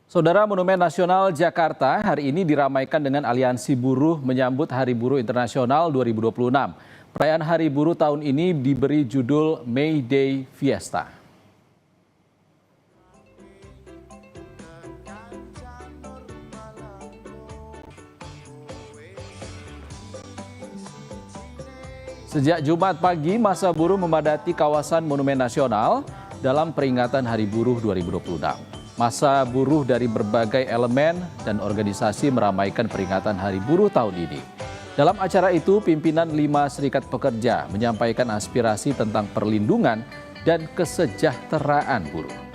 Saudara, Monumen Nasional Jakarta hari ini diramaikan dengan aliansi buruh menyambut Hari Buruh Internasional 2026. Perayaan Hari Buruh tahun ini diberi judul May Day Fiesta. Sejak Jumat pagi, massa buruh memadati kawasan Monumen Nasional dalam peringatan Hari Buruh 2026. Massa buruh dari berbagai elemen dan organisasi meramaikan peringatan Hari Buruh tahun ini. Dalam acara itu, pimpinan 5 serikat pekerja menyampaikan aspirasi tentang perlindungan dan kesejahteraan buruh.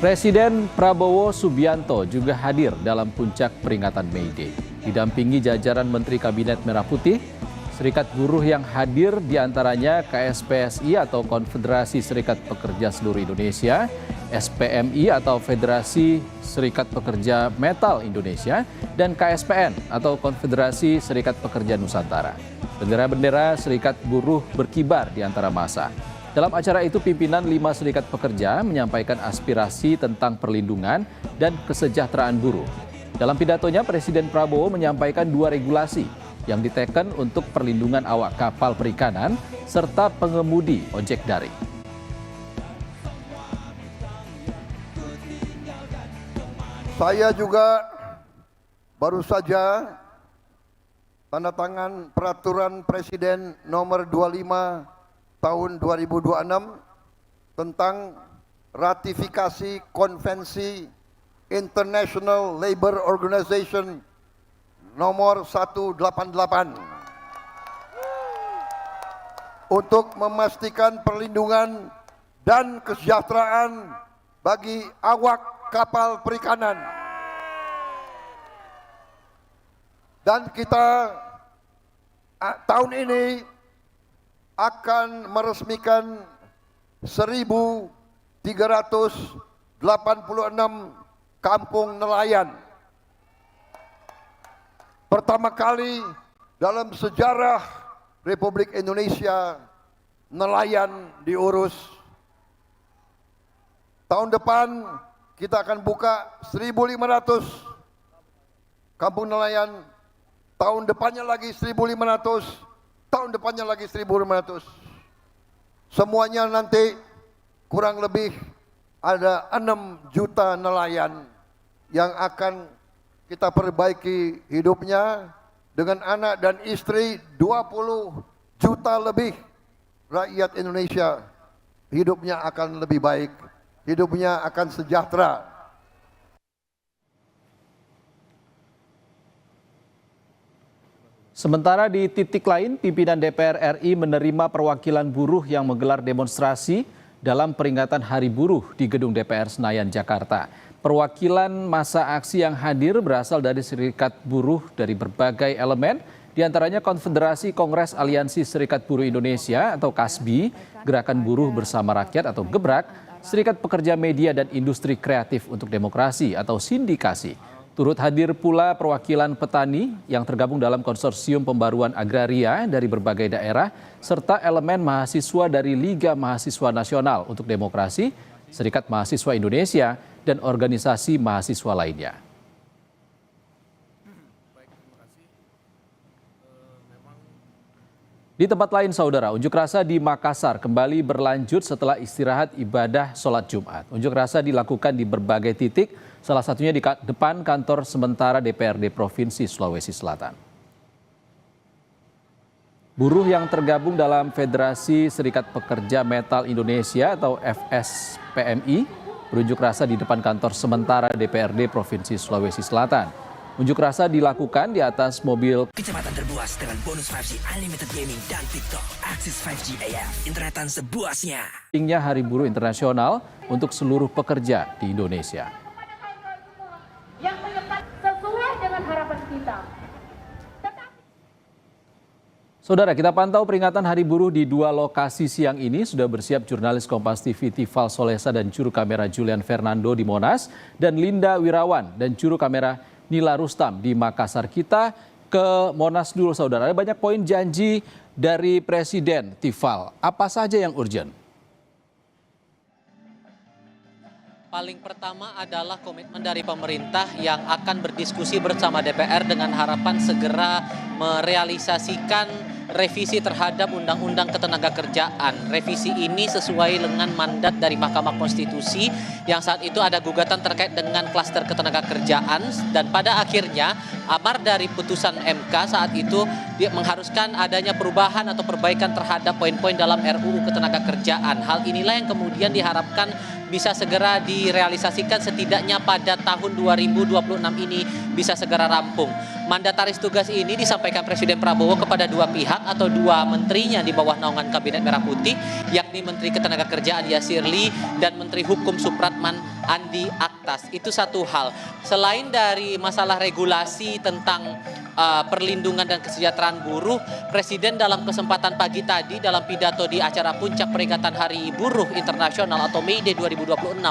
Presiden Prabowo Subianto juga hadir dalam puncak peringatan May Day. Didampingi jajaran Menteri Kabinet Merah Putih, serikat buruh yang hadir diantaranya KSPSI atau Konfederasi Serikat Pekerja Seluruh Indonesia, SPMI atau Federasi Serikat Pekerja Metal Indonesia, dan KSPN atau Konfederasi Serikat Pekerja Nusantara. Bendera-bendera serikat buruh berkibar di antara massa. Dalam acara itu, pimpinan 5 serikat pekerja menyampaikan aspirasi tentang perlindungan dan kesejahteraan buruh. Dalam pidatonya, Presiden Prabowo menyampaikan 2 regulasi yang diteken untuk perlindungan awak kapal perikanan serta pengemudi ojek daring. Saya juga baru saja tanda tangan peraturan Presiden nomor 25 tahun 2026 tentang ratifikasi Konvensi International Labour Organization nomor 188 untuk memastikan perlindungan dan kesejahteraan bagi awak kapal perikanan. Dan kita tahun ini akan meresmikan 1.386 kampung nelayan. Pertama kali dalam sejarah Republik Indonesia nelayan diurus. Tahun depan kita akan buka 1.500 kampung nelayan. Tahun depannya lagi 1.500. Tahun depannya lagi 1.500. Semuanya nanti kurang lebih ada 6 juta nelayan yang akan kita perbaiki hidupnya. Dengan anak dan istri 20 juta lebih rakyat Indonesia hidupnya akan lebih baik, hidupnya akan sejahtera. Sementara di titik lain, pimpinan DPR RI menerima perwakilan buruh yang menggelar demonstrasi dalam peringatan Hari Buruh di Gedung DPR Senayan, Jakarta. Perwakilan massa aksi yang hadir berasal dari serikat buruh dari berbagai elemen, diantaranya Konfederasi Kongres Aliansi Serikat Buruh Indonesia atau KASBI, Gerakan Buruh Bersama Rakyat atau GEBRAK, Serikat Pekerja Media dan Industri Kreatif untuk Demokrasi atau Sindikasi. Turut hadir pula perwakilan petani yang tergabung dalam konsorsium pembaruan agraria dari berbagai daerah, serta elemen mahasiswa dari Liga Mahasiswa Nasional untuk Demokrasi, Serikat Mahasiswa Indonesia, dan organisasi mahasiswa lainnya. Di tempat lain, saudara, unjuk rasa di Makassar kembali berlanjut setelah istirahat ibadah sholat Jumat. Unjuk rasa dilakukan di berbagai titik, salah satunya di depan kantor sementara DPRD Provinsi Sulawesi Selatan. Buruh yang tergabung dalam Federasi Serikat Pekerja Metal Indonesia atau FSPMI berunjuk rasa di depan kantor sementara DPRD Provinsi Sulawesi Selatan. Unjuk rasa dilakukan di atas mobil kecepatan terbuas dengan bonus 5G Unlimited Gaming dan TikTok. Akses 5G AF, internetan sebuasnya. Hari Buruh Internasional untuk seluruh pekerja di Indonesia. Yang sesuai dengan harapan kita. Saudara, kita pantau peringatan Hari Buruh di dua lokasi siang ini. Sudah bersiap jurnalis Kompas TV Tifal Solesa dan juru kamera Julian Fernando di Monas, dan Linda Wirawan dan juru kamera Nila Rustam di Makassar. Kita ke Monas dulu, saudara. Ada banyak poin janji dari Presiden Tifal. Apa saja yang urgent? Paling pertama adalah komitmen dari pemerintah yang akan berdiskusi bersama DPR dengan harapan segera merealisasikan revisi terhadap Undang-Undang Ketenagakerjaan. Revisi ini sesuai dengan mandat dari Mahkamah Konstitusi yang saat itu ada gugatan terkait dengan klaster ketenagakerjaan, dan pada akhirnya amar dari putusan MK saat itu dia mengharuskan adanya perubahan atau perbaikan terhadap poin-poin dalam RUU Ketenagakerjaan. Hal inilah yang kemudian diharapkan bisa segera direalisasikan setidaknya pada tahun 2026 ini bisa segera rampung. Mandataris tugas ini disampaikan Presiden Prabowo kepada dua pihak atau dua menterinya di bawah naungan Kabinet Merah Putih, yakni Menteri Ketenagakerjaan Yasir Ly dan Menteri Hukum Supratman Andi Aktas. Itu satu hal. Selain dari masalah regulasi tentang perlindungan dan kesejahteraan buruh, Presiden dalam kesempatan pagi tadi dalam pidato di acara puncak peringatan Hari Buruh Internasional atau May Day 2026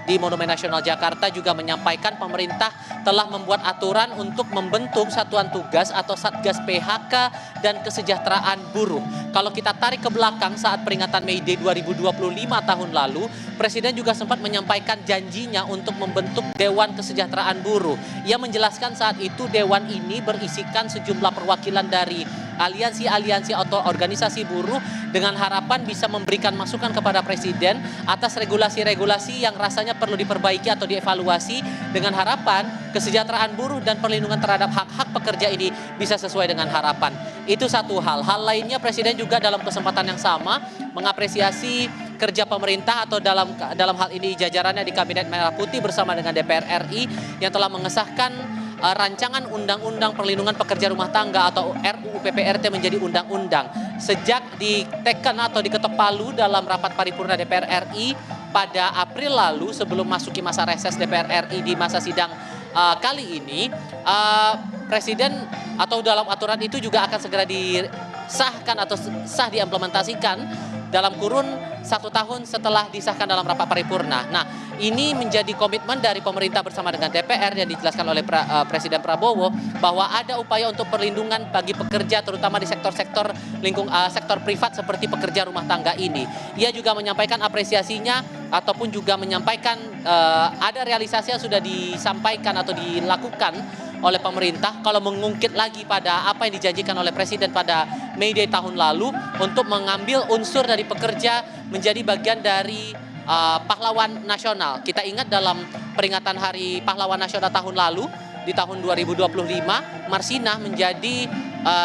di Monumen Nasional Jakarta juga menyampaikan pemerintah telah membuat aturan untuk membentuk satuan tugas atau Satgas PHK dan kesejahteraan buruh. Kalau kita tarik ke belakang saat peringatan May Day 2025 tahun lalu, Presiden juga sempat menyampaikan janjinya untuk membentuk Dewan Kesejahteraan Buruh. Ia menjelaskan saat itu Dewan ini berisikan sejumlah perwakilan dari aliansi-aliansi atau organisasi buruh dengan harapan bisa memberikan masukan kepada Presiden atas regulasi-regulasi yang rasanya perlu diperbaiki atau dievaluasi dengan harapan kesejahteraan buruh dan perlindungan terhadap hak-hak pekerja ini bisa sesuai dengan harapan. Itu satu hal. Hal lainnya, Presiden juga dalam kesempatan yang sama mengapresiasi kerja pemerintah atau dalam hal ini jajarannya di Kabinet Merah Putih bersama dengan DPR RI yang telah mengesahkan rancangan Undang-Undang Perlindungan Pekerja Rumah Tangga atau RUU PPRT menjadi undang-undang. Sejak diteken atau diketok palu dalam rapat paripurna DPR RI pada April lalu sebelum masuki masa reses DPR RI di masa sidang kali ini, Presiden atau dalam aturan itu juga akan segera disahkan atau sah diimplementasikan dalam kurun 1 tahun setelah disahkan dalam rapat paripurna. Nah, ini menjadi komitmen dari pemerintah bersama dengan DPR yang dijelaskan oleh Presiden Prabowo bahwa ada upaya untuk perlindungan bagi pekerja terutama di sektor-sektor sektor privat seperti pekerja rumah tangga ini. Ia juga menyampaikan apresiasinya ataupun juga menyampaikan ada realisasi yang sudah disampaikan atau dilakukan oleh pemerintah kalau mengungkit lagi pada apa yang dijanjikan oleh Presiden pada May Day tahun lalu untuk mengambil unsur dari pekerja menjadi bagian dari pahlawan nasional. Kita ingat dalam peringatan Hari Pahlawan Nasional tahun lalu di tahun 2025, Marsinah menjadi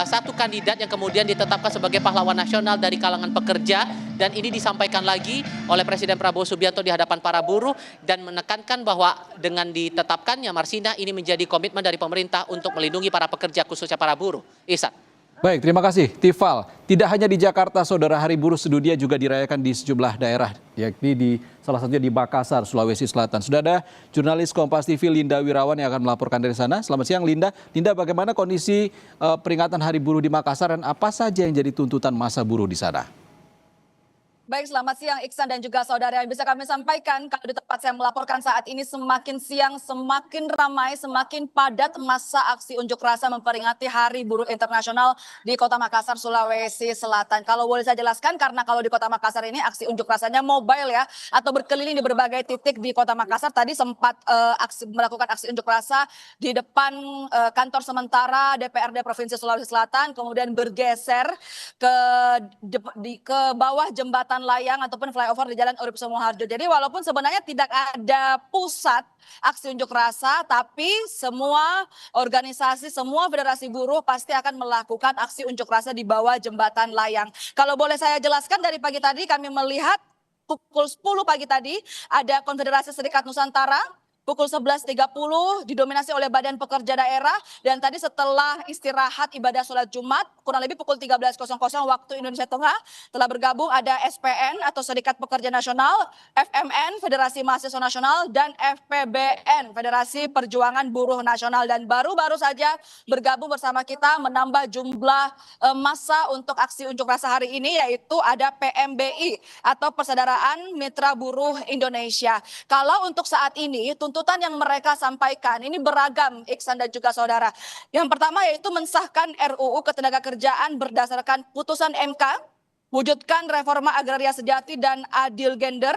satu kandidat yang kemudian ditetapkan sebagai pahlawan nasional dari kalangan pekerja, dan ini disampaikan lagi oleh Presiden Prabowo Subianto di hadapan para buruh dan menekankan bahwa dengan ditetapkannya Marsinah ini menjadi komitmen dari pemerintah untuk melindungi para pekerja khususnya para buruh. Ihsan. Baik, terima kasih Tifal. Tidak hanya di Jakarta, saudara, Hari Buruh sedunia juga dirayakan di sejumlah daerah, yakni di salah satunya di Makassar, Sulawesi Selatan. Sudah ada jurnalis Kompas TV Linda Wirawan yang akan melaporkan dari sana. Selamat siang, Linda. Linda, bagaimana kondisi peringatan Hari Buruh di Makassar dan apa saja yang jadi tuntutan massa buruh di sana? Baik, selamat siang Iksan dan juga saudara. Yang bisa kami sampaikan kalau di tempat saya melaporkan saat ini semakin siang semakin ramai, semakin padat massa aksi unjuk rasa memperingati Hari Buruh Internasional di Kota Makassar, Sulawesi Selatan. Kalau boleh saya jelaskan, karena kalau di Kota Makassar ini aksi unjuk rasanya mobile ya, atau berkeliling di berbagai titik di Kota Makassar. Tadi sempat melakukan aksi unjuk rasa di depan kantor sementara DPRD Provinsi Sulawesi Selatan, kemudian bergeser ke bawah jembatan layang ataupun flyover di Jalan Urip Sumoharjo. Jadi walaupun sebenarnya tidak ada pusat aksi unjuk rasa, tapi semua organisasi, semua federasi buruh pasti akan melakukan aksi unjuk rasa di bawah jembatan layang. Kalau boleh saya jelaskan, dari pagi tadi kami melihat pukul 10 pagi tadi ada Konfederasi Serikat Nusantara, pukul 11.30 didominasi oleh Badan Pekerja Daerah, dan tadi setelah istirahat ibadah sholat Jumat kurang lebih pukul 13.00 waktu Indonesia Tengah telah bergabung ada SPN atau Serikat Pekerja Nasional, FMN Federasi Mahasiswa Nasional, dan FPBN Federasi Perjuangan Buruh Nasional, dan baru-baru saja bergabung bersama kita menambah jumlah massa untuk aksi unjuk rasa hari ini, yaitu ada PMBI atau Persaudaraan Mitra Buruh Indonesia. Kalau untuk saat ini tuntutan yang mereka sampaikan ini beragam, Iksan dan juga saudara. Yang pertama yaitu mensahkan RUU Ketenagakerjaan berdasarkan putusan MK, wujudkan reforma agraria sejati dan adil gender,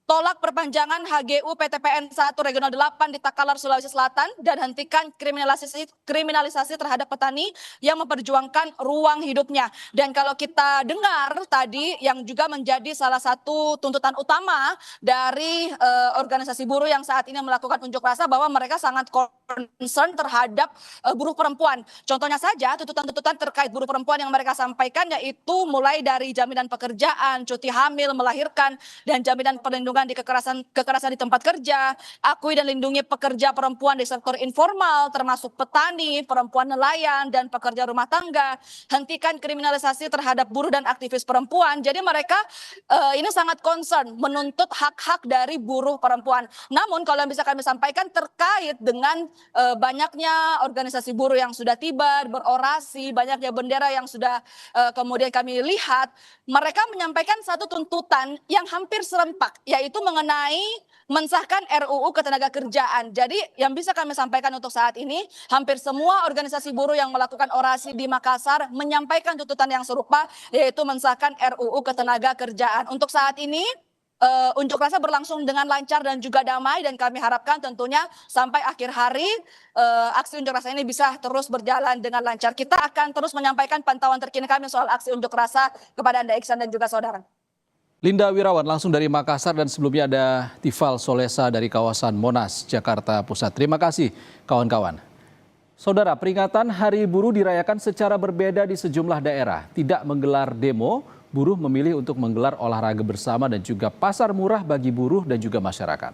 tolak perpanjangan HGU PTPN 1 Regional 8 di Takalar, Sulawesi Selatan, dan hentikan kriminalisasi terhadap petani yang memperjuangkan ruang hidupnya. Dan kalau kita dengar tadi yang juga menjadi salah satu tuntutan utama dari organisasi buruh yang saat ini melakukan unjuk rasa, bahwa mereka sangat concern terhadap buruh perempuan. Contohnya saja tuntutan-tuntutan terkait buruh perempuan yang mereka sampaikan, yaitu mulai dari jaminan pekerjaan, cuti hamil, melahirkan, dan jaminan perlindungan di kekerasan di tempat kerja, akui dan lindungi pekerja perempuan di sektor informal termasuk petani, perempuan nelayan, dan pekerja rumah tangga, hentikan kriminalisasi terhadap buruh dan aktivis perempuan. Jadi mereka ini sangat concern menuntut hak-hak dari buruh perempuan. Namun kalau yang bisa kami sampaikan terkait dengan banyaknya organisasi buruh yang sudah tiba berorasi, banyaknya bendera yang sudah kemudian kami lihat, mereka menyampaikan satu tuntutan yang hampir serempak, yaitu mengenai mensahkan RUU Ketenagakerjaan. Jadi yang bisa kami sampaikan untuk saat ini, hampir semua organisasi buruh yang melakukan orasi di Makassar menyampaikan tuntutan yang serupa, yaitu mensahkan RUU Ketenagakerjaan. Untuk saat ini unjuk rasa berlangsung dengan lancar dan juga damai, dan kami harapkan tentunya sampai akhir hari aksi unjuk rasa ini bisa terus berjalan dengan lancar. Kita akan terus menyampaikan pantauan terkini kami soal aksi unjuk rasa kepada Anda, Iksan dan juga saudara. Linda Wirawan langsung dari Makassar, dan sebelumnya ada Tifal Solesa dari kawasan Monas, Jakarta Pusat. Terima kasih kawan-kawan. Saudara, peringatan Hari Buruh dirayakan secara berbeda di sejumlah daerah. Tidak menggelar demo, buruh memilih untuk menggelar olahraga bersama dan juga pasar murah bagi buruh dan juga masyarakat.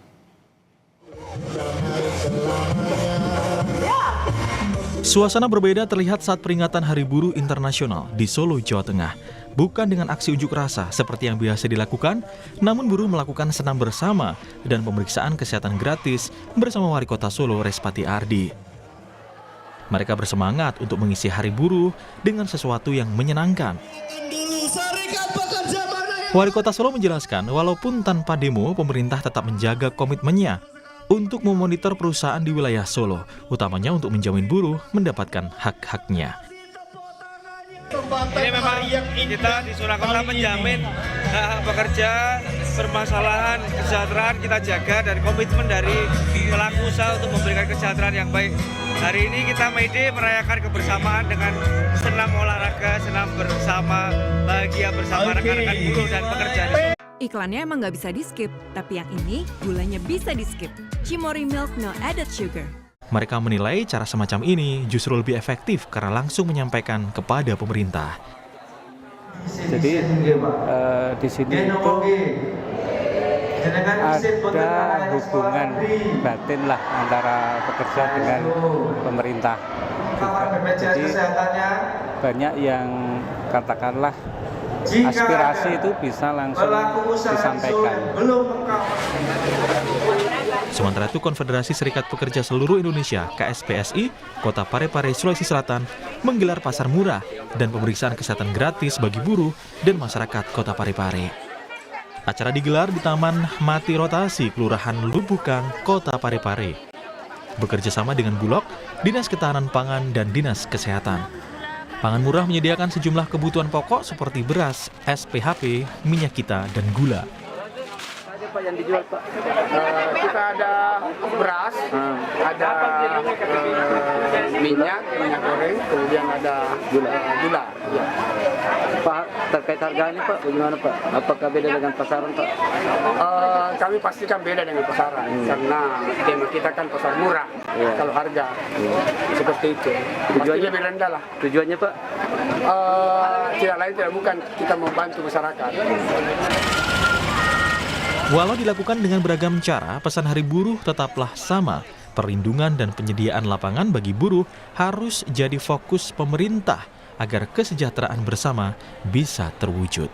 Suasana berbeda terlihat saat peringatan Hari Buruh Internasional di Solo, Jawa Tengah. Bukan dengan aksi unjuk rasa seperti yang biasa dilakukan, namun buruh melakukan senam bersama dan pemeriksaan kesehatan gratis bersama Wali Kota Solo, Respati Ardi. Mereka bersemangat untuk mengisi Hari Buruh dengan sesuatu yang menyenangkan. Wali Kota Solo menjelaskan, walaupun tanpa demo, pemerintah tetap menjaga komitmennya untuk memonitor perusahaan di wilayah Solo, utamanya untuk menjamin buruh mendapatkan hak-haknya. Ini memang kita di Surakarta menjamin hak pekerja, permasalahan kesejahteraan kita jaga, dan komitmen dari pelaku usaha untuk memberikan kesejahteraan yang baik. Hari ini kita May Day merayakan kebersamaan dengan senam olahraga, senam bersama, bahagia bersama rekan-rekan buruh dan pekerja di Solo. Iklannya emang nggak bisa di-skip, tapi yang ini gulanya bisa di-skip. Cimory Milk No Added Sugar. Mereka menilai cara semacam ini justru lebih efektif karena langsung menyampaikan kepada pemerintah. Jadi di sini itu ada hubungan batin lah antara pekerja dengan pemerintah. Jadi banyak yang katakanlah aspirasi itu bisa langsung disampaikan. Sementara itu, Konfederasi Serikat Pekerja Seluruh Indonesia (KSPSI) Kota Parepare, Sulawesi Selatan menggelar pasar murah dan pemeriksaan kesehatan gratis bagi buruh dan masyarakat Kota Parepare. Acara digelar di Taman Mati Rotasi, Kelurahan Lubukang, Kota Parepare. Bekerja sama dengan Bulog, Dinas Ketahanan Pangan, dan Dinas Kesehatan. Pangan murah menyediakan sejumlah kebutuhan pokok seperti beras, SPHP, minyak kita, dan gula. Pak yang dijual Pak? Kita ada beras, ada minyak goreng, kemudian ada gula. Ya. Pak, terkait harganya Pak, bagaimana Pak? Apakah beda dengan pasaran Pak? Kami pastikan beda dengan pasaran, karena tema kita kan pasar murah. Kalau harga seperti itu, tujuannya lebih rendah lah. Tujuannya Pak? Tidak lain tidak bukan kita membantu masyarakat. Walau dilakukan dengan beragam cara, pesan Hari Buruh tetaplah sama. Perlindungan dan penyediaan lapangan bagi buruh harus jadi fokus pemerintah agar kesejahteraan bersama bisa terwujud.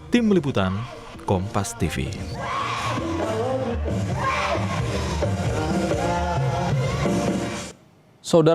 Tim Liputan, Kompas TV. Saudara